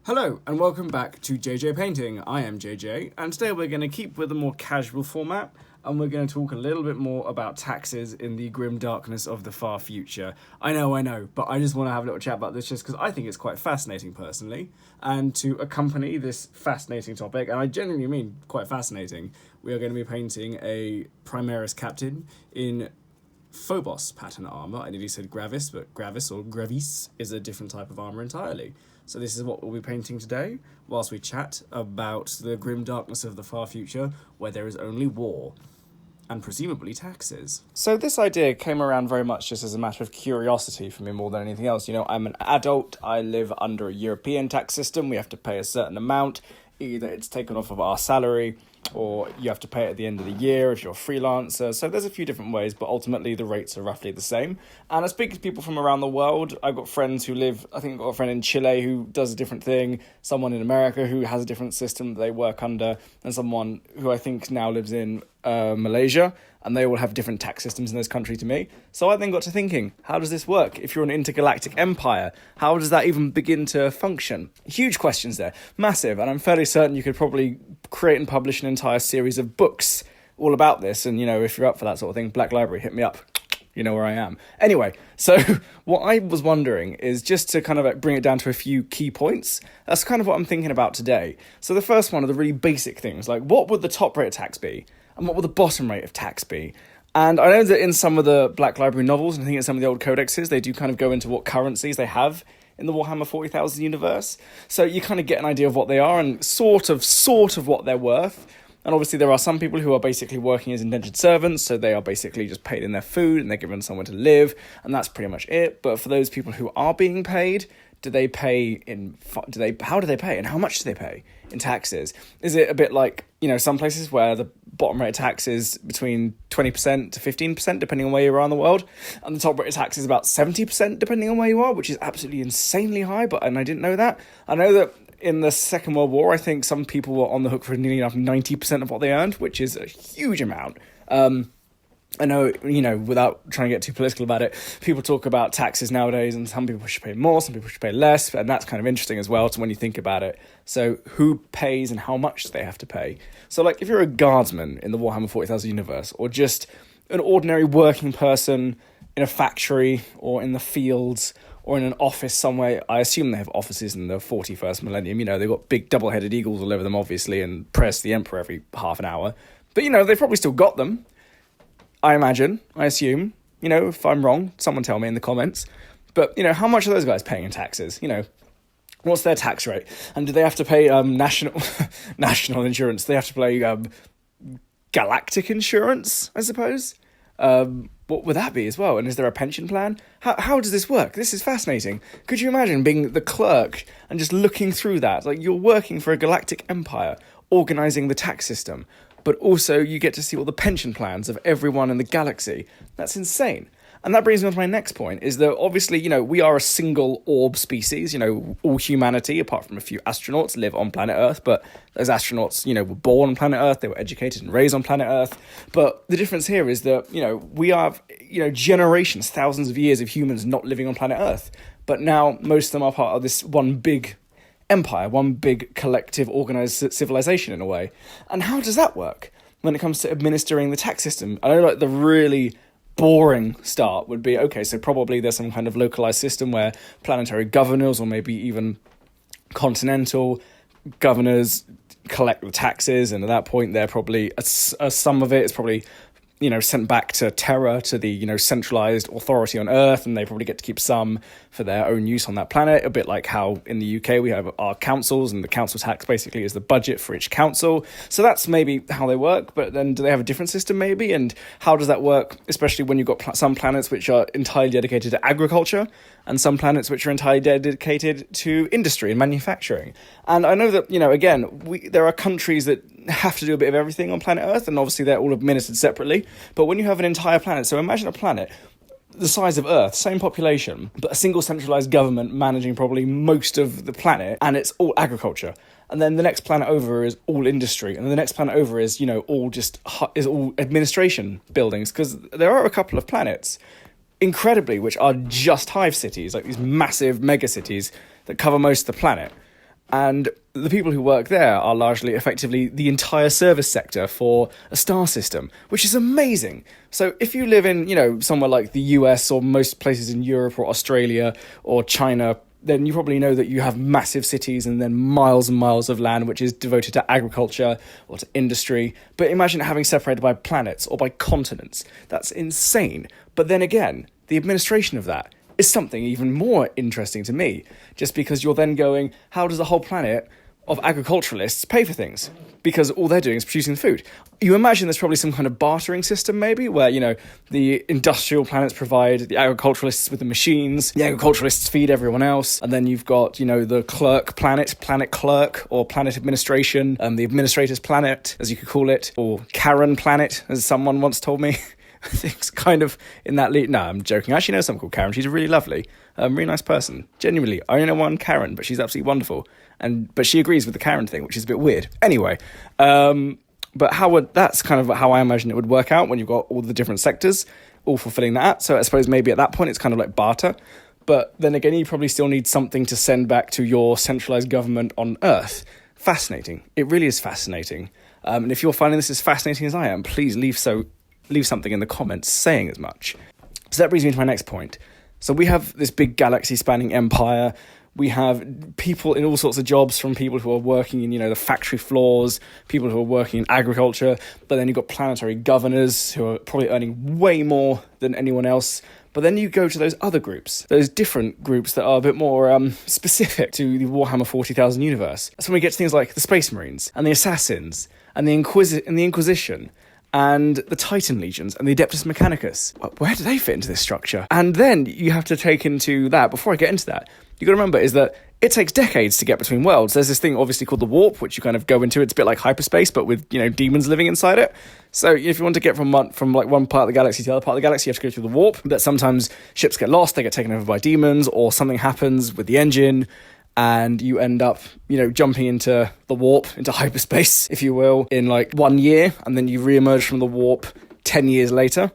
Hello and welcome back to JJ Painting. I am JJ and today we're going to keep with a more casual format and we're going to talk a little bit more about taxes in the grim darkness of the far future. I know, but I just want to have a little chat about this just because I think it's quite fascinating personally. And to accompany this fascinating topic, and I genuinely mean quite fascinating, we are going to be painting a Primaris captain in Phobos pattern armor. I nearly said Gravis, but Gravis or Gravis is a different type of armor entirely. So this is what we'll be painting today, whilst we chat about the grim darkness of the far future, where there is only war, and presumably taxes. So this idea came around very much just as a matter of curiosity for me more than anything else. You know, I'm an adult, I live under a European tax system, we have to pay a certain amount, either it's taken off of our salary, or you have to pay it at the end of the year if you're a freelancer. So there's a few different ways, but ultimately the rates are roughly the same. And I speak to people from around the world. I've got friends who live, I think I've got a friend in Chile who does a different thing, someone in America who has a different system that they work under, and someone who I think now lives in Malaysia, and they all have different tax systems in those countries to me. So I then got to thinking, how does this work? If you're an intergalactic empire, how does that even begin to function? Huge questions there, massive, and I'm fairly certain you could probably create and publish an entire series of books all about this. And, you know, if you're up for that sort of thing, Black Library, hit me up. You know where I am. Anyway, so what I was wondering is just to kind of bring it down to a few key points. That's kind of what I'm thinking about today. So the first one are the really basic things, like what would the top rate of tax be? And what would the bottom rate of tax be? And I know that in some of the Black Library novels, and I think in some of the old codexes, they do kind of go into what currencies they have in the Warhammer 40,000 universe. So you kind of get an idea of what they are and sort of what they're worth. And obviously there are some people who are basically working as indentured servants, so they are basically just paid in their food and they're given somewhere to live, and that's pretty much it. But for those people who are being paid, how do they pay and how much do they pay in taxes? Is it a bit like, you know, some places where the bottom rate of tax is between 20% to 15%, depending on where you are in the world, and the top rate of tax is about 70%, depending on where you are, which is absolutely insanely high, and I didn't know that. I know that in the Second World War, I think some people were on the hook for nearly enough 90% of what they earned, which is a huge amount. I know, you know, without trying to get too political about it, people talk about taxes nowadays, and some people should pay more, some people should pay less, and that's kind of interesting as well to when you think about it. So who pays and how much do they have to pay? So, like, if you're a guardsman in the Warhammer 40,000 universe, or just an ordinary working person in a factory, or in the fields, or in an office somewhere, I assume they have offices in the 41st millennium, you know, they've got big double-headed eagles all over them, obviously, and press the Emperor every half an hour. But, you know, they've probably still got them. I imagine, I assume, you know, if I'm wrong, someone tell me in the comments. But, you know, how much are those guys paying in taxes? You know, what's their tax rate? And do they have to pay national insurance? Do they have to pay galactic insurance, I suppose? What would that be as well? And is there a pension plan? How does this work? This is fascinating. Could you imagine being the clerk and just looking through that? Like, you're working for a galactic empire, organising the tax system, but also you get to see all the pension plans of everyone in the galaxy. That's insane. And that brings me on to my next point, is that obviously, you know, we are a single orb species. You know, all humanity, apart from a few astronauts, live on planet Earth, but those astronauts, you know, were born on planet Earth, they were educated and raised on planet Earth. But the difference here is that, you know, we have, you know, generations, thousands of years of humans not living on planet Earth. But now most of them are part of this one big empire, one big collective organized civilization in a way. And how does that work when it comes to administering the tax system? I know, like, the really boring start would be, okay, so probably there's some kind of localized system where planetary governors or maybe even continental governors collect the taxes, and at that point they're probably a sum of it is probably, you know, sent back to Terra, to the, you know, centralized authority on Earth, and they probably get to keep some for their own use on that planet, a bit like how in the UK we have our councils, and the council tax basically is the budget for each council. So that's maybe how they work, but then do they have a different system maybe? And how does that work, especially when you've got some planets which are entirely dedicated to agriculture, and some planets which are entirely dedicated to industry and manufacturing? And I know that, you know, again, there are countries that have to do a bit of everything on planet Earth, and obviously they're all administered separately. But when you have an entire planet, so imagine a planet the size of Earth, same population, but a single centralized government managing probably most of the planet, and it's all agriculture. And then the next planet over is all industry, and the next planet over is, you know, all administration buildings, because there are a couple of planets, incredibly, which are just hive cities, like these massive mega cities that cover most of the planet. And the people who work there are largely, effectively, the entire service sector for a star system, which is amazing. So if you live in, somewhere like the US or most places in Europe or Australia or China, then you probably know that you have massive cities and then miles and miles of land which is devoted to agriculture or to industry. But imagine having separated by planets or by continents. That's insane. But then again, the administration of that is something even more interesting to me, just because you're then going, how does a whole planet of agriculturalists pay for things? Because all they're doing is producing food. You imagine there's probably some kind of bartering system maybe, where, the industrial planets provide the agriculturalists with the machines, the agriculturalists feed everyone else, and then you've got, the clerk planet clerk, or planet administration, the administrator's planet, as you could call it, or Karen planet, as someone once told me. I think it's kind of in that lead. No, I'm joking. I actually know someone called Karen. She's a really lovely, really nice person. Genuinely, I only know one Karen, but she's absolutely wonderful. But she agrees with the Karen thing, which is a bit weird. Anyway, but that's kind of how I imagine it would work out when you've got all the different sectors all fulfilling that. So I suppose maybe at that point it's kind of like barter. But then again, you probably still need something to send back to your centralised government on Earth. Fascinating. It really is fascinating. And if you're finding this as fascinating as I am, please leave something in the comments saying as much. So that brings me to my next point. So we have this big galaxy-spanning empire. We have people in all sorts of jobs, from people who are working in, the factory floors, people who are working in agriculture, but then you've got planetary governors who are probably earning way more than anyone else. But then you go to those other groups, those different groups that are a bit more specific to the Warhammer 40,000 universe. That's when we get to things like the Space Marines and the Assassins and the Inquisition and the Titan Legions and the Adeptus Mechanicus. Where do they fit into this structure? And then you have to take into that, before I get into that, you got to remember is that it takes decades to get between worlds. There's this thing obviously called the warp, which you kind of go into. It's a bit like hyperspace, but with, demons living inside it. So if you want to get from one part of the galaxy to the other part of the galaxy, you have to go through the warp. But sometimes ships get lost, they get taken over by demons, or something happens with the engine, and you end up, jumping into the warp, into hyperspace, if you will, in 1 year, and then you re-emerge from the warp 10 years later.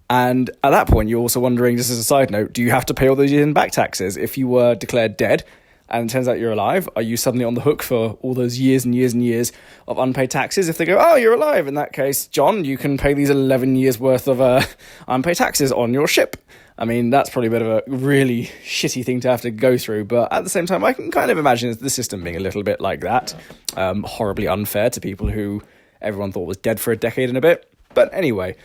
And at that point, you're also wondering, just as a side note, do you have to pay all those years in back taxes? If you were declared dead, and it turns out you're alive, are you suddenly on the hook for all those years and years and years of unpaid taxes? If they go, oh, you're alive, in that case, John, you can pay these 11 years worth of unpaid taxes on your ship. I mean, that's probably a bit of a really shitty thing to have to go through, but at the same time, I can kind of imagine the system being a little bit like that. Horribly unfair to people who everyone thought was dead for a decade and a bit. But anyway,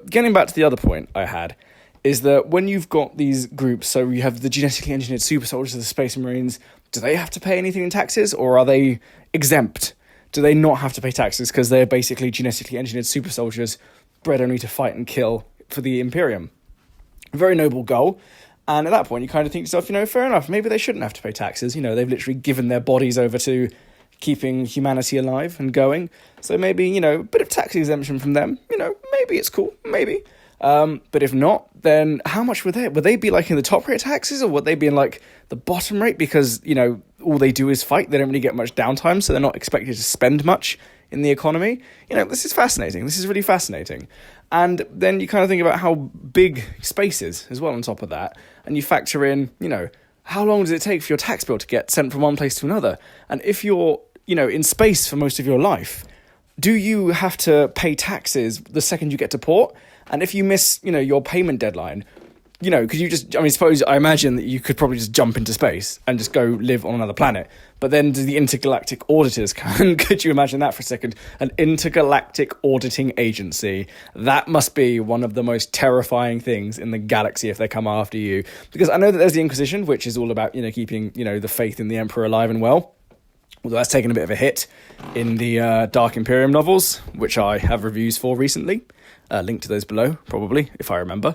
getting back to the other point I had, is that when you've got these groups, so you have the genetically engineered super soldiers of the Space Marines, do they have to pay anything in taxes, or are they exempt? Do they not have to pay taxes because they're basically genetically engineered super soldiers bred only to fight and kill for the Imperium? Very noble goal. And at that point, you kind of think to yourself, fair enough, maybe they shouldn't have to pay taxes. They've literally given their bodies over to keeping humanity alive and going. So maybe, a bit of tax exemption from them, maybe it's cool, maybe. But if not, then how much would they? Would they be in the top rate taxes, or would they be in the bottom rate? Because, all they do is fight. They don't really get much downtime, so they're not expected to spend much in the economy. This is fascinating. This is really fascinating. And then you kind of think about how big space is as well on top of that. And you factor in, how long does it take for your tax bill to get sent from one place to another? And if you're, in space for most of your life, do you have to pay taxes the second you get to port? And if you miss, your payment deadline, could you just, I imagine that you could probably just jump into space and just go live on another planet. But then do the intergalactic auditors could you imagine that for a second? An intergalactic auditing agency. That must be one of the most terrifying things in the galaxy if they come after you. Because I know that there's the Inquisition, which is all about, keeping, the faith in the Emperor alive and well. Although that's taken a bit of a hit in the Dark Imperium novels, which I have reviews for recently. Link to those below, probably, if I remember.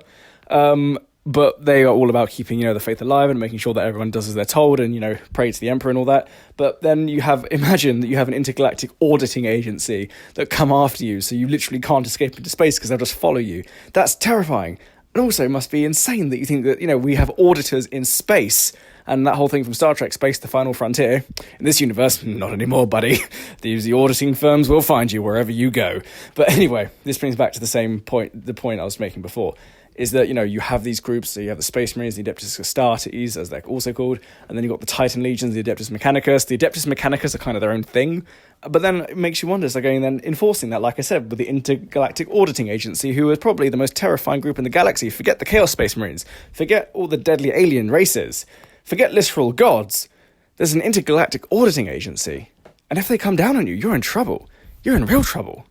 But they are all about keeping, the faith alive and making sure that everyone does as they're told and, pray to the Emperor and all that. But then imagine that you have an intergalactic auditing agency that come after you, so you literally can't escape into space because they'll just follow you. That's terrifying. And also it must be insane that you think that, we have auditors in space. And that whole thing from Star Trek, Space, the Final Frontier. In this universe, not anymore, buddy. The auditing firms will find you wherever you go. But anyway, this brings back to the point I was making before. is that, you have these groups. So you have the Space Marines, the Adeptus Astartes, as they're also called, and then you've got the Titan Legions, the Adeptus Mechanicus. The Adeptus Mechanicus are kind of their own thing, but then it makes you wonder, is they're going then enforcing that, like I said, with the Intergalactic Auditing Agency, who is probably the most terrifying group in the galaxy. Forget the Chaos Space Marines. Forget all the deadly alien races. Forget literal gods. There's an Intergalactic Auditing Agency. And if they come down on you, you're in trouble. You're in real trouble.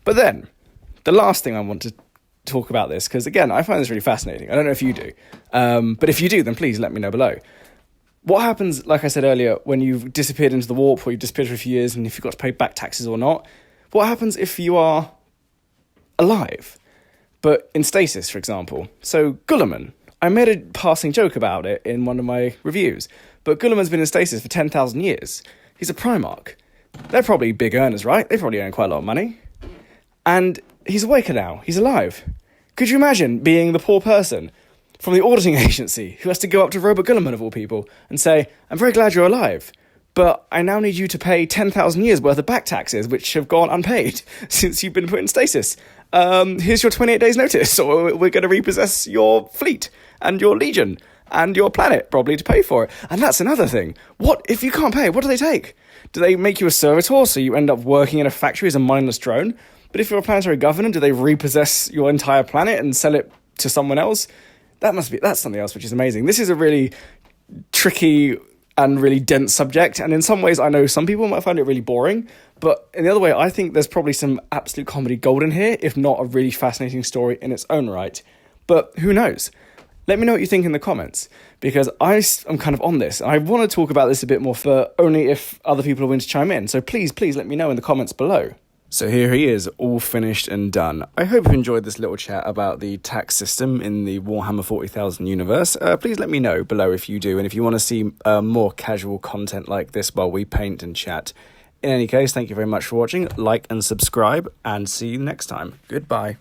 But then, the last thing I want to talk about this, because again, I find this really fascinating. I don't know if you do. But if you do, then please let me know below. What happens, like I said earlier, when you've disappeared into the warp, or you've disappeared for a few years, and if you've got to pay back taxes or not? What happens if you are alive, but in stasis, for example? So, Gulliman, I made a passing joke about it in one of my reviews, but Gulliman's been in stasis for 10,000 years. He's a Primarch. They're probably big earners, right? They probably earn quite a lot of money. And he's awake now. He's alive. Could you imagine being the poor person from the auditing agency who has to go up to Robert Gulliman, of all people, and say, I'm very glad you're alive, but I now need you to pay 10,000 years worth of back taxes, which have gone unpaid since you've been put in stasis. Here's your 28 days notice, or we're going to repossess your fleet and your legion and your planet, probably, to pay for it. And that's another thing. What if you can't pay? What do they take? Do they make you a servitor, so you end up working in a factory as a mindless drone? But if you're a planetary governor, do they repossess your entire planet and sell it to someone else? That's something else which is amazing. This is a really tricky and really dense subject, and in some ways I know some people might find it really boring, but in the other way I think there's probably some absolute comedy gold in here, if not a really fascinating story in its own right. But who knows? Let me know what you think in the comments, because I'm kind of on this, and I want to talk about this a bit more, but only if other people are willing to chime in. So please let me know in the comments below. So here he is, all finished and done. I hope you enjoyed this little chat about the tax system in the Warhammer 40,000 universe. Please let me know below if you do, and if you want to see more casual content like this while we paint and chat. In any case, thank you very much for watching. Like and subscribe, and see you next time. Goodbye.